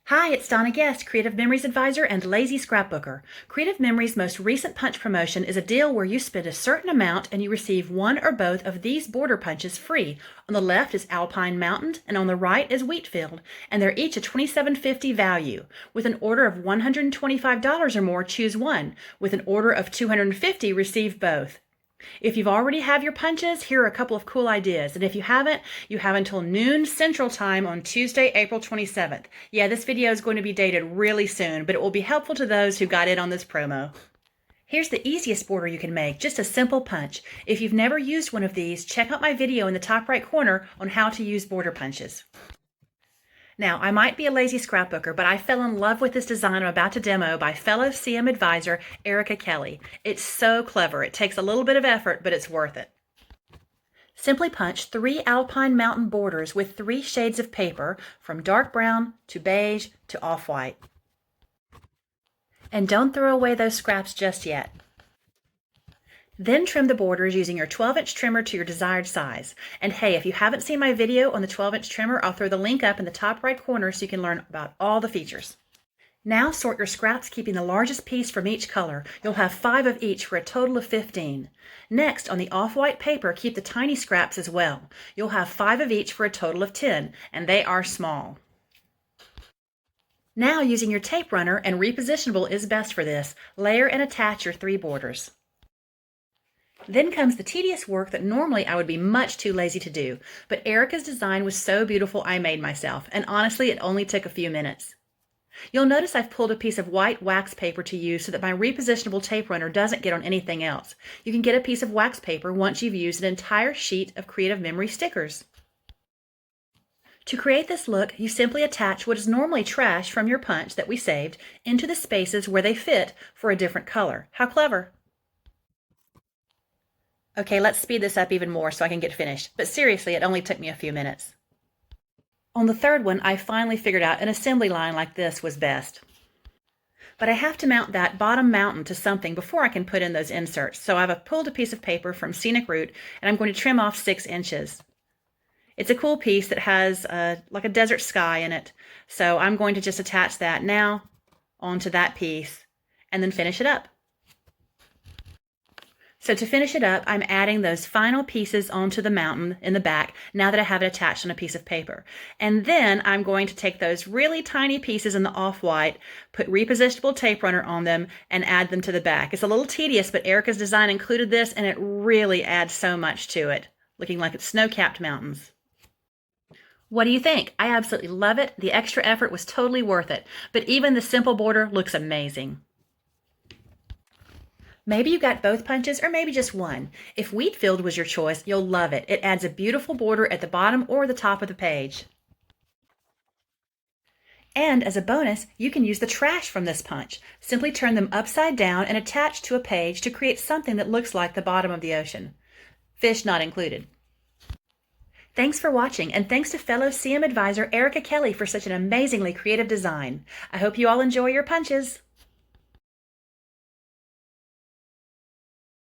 Hi, it's Donna Guest, Creative Memories Advisor and Lazy Scrapbooker. Creative Memories' most recent punch promotion is a deal where you spend a certain amount and you receive one or both of these border punches free. On the left is Alpine Mountain and on the right is Wheatfield, and they're each a $27.50 value. With an order of $125 or more, choose one. With an order of $250, receive both. If you've already have your punches, here are a couple of cool ideas. And if you haven't, you have until noon Central Time on Tuesday, April 27th. Yeah, this video is going to be dated really soon, but it will be helpful to those who got in on this promo. Here's the easiest border you can make, just a simple punch. If you've never used one of these, check out my video in the top right corner on how to use border punches. Now, I might be a lazy scrapbooker, but I fell in love with this design I'm about to demo by fellow CM Advisor Erica Kelley. It's so clever. It takes a little bit of effort, but it's worth it. Simply punch 3 Alpine Mountain borders with 3 shades of paper, from dark brown to beige to off-white. And don't throw away those scraps just yet. Then trim the borders using your 12-inch trimmer to your desired size. And hey, if you haven't seen my video on the 12-inch trimmer, I'll throw the link up in the top right corner so you can learn about all the features. Now sort your scraps, keeping the largest piece from each color. You'll have 5 of each for a total of 15. Next, on the off-white paper, keep the tiny scraps as well. You'll have 5 of each for a total of 10, and they are small. Now, using your tape runner, and Repositionable is best for this, layer and attach your 3 borders. Then comes the tedious work that normally I would be much too lazy to do, but Erica's design was so beautiful I made myself, and honestly it only took a few minutes. You'll notice I've pulled a piece of white wax paper to use so that my repositionable tape runner doesn't get on anything else. You can get a piece of wax paper once you've used an entire sheet of Creative Memory stickers. To create this look, you simply attach what is normally trash from your punch that we saved into the spaces where they fit for a different color. How clever! Okay, let's speed this up even more so I can get finished. But seriously, it only took me a few minutes. On the third one, I finally figured out an assembly line like this was best. But I have to mount that bottom mountain to something before I can put in those inserts. So I've pulled a piece of paper from Scenic and I'm going to trim off 6 inches. It's a cool piece that has like a desert sky in it. So I'm going to just attach that now onto that piece and then finish it up. So to finish it up, I'm adding those final pieces onto the mountain in the back now that I have it attached on a piece of paper. And then I'm going to take those really tiny pieces in the off-white, put repositionable tape runner on them, and add them to the back. It's a little tedious, but Erica's design included this, and it really adds so much to it, looking like it's snow-capped mountains. What do you think? I absolutely love it. The extra effort was totally worth it, but even the simple border looks amazing. Maybe you got both punches or maybe just one. If Wheatfield was your choice, you'll love it. It adds a beautiful border at the bottom or the top of the page. And as a bonus, you can use the trash from this punch. Simply turn them upside down and attach to a page to create something that looks like the bottom of the ocean. Fish not included. Thanks for watching, and thanks to fellow CM Advisor Erica Kelley for such an amazingly creative design. I hope you all enjoy your punches.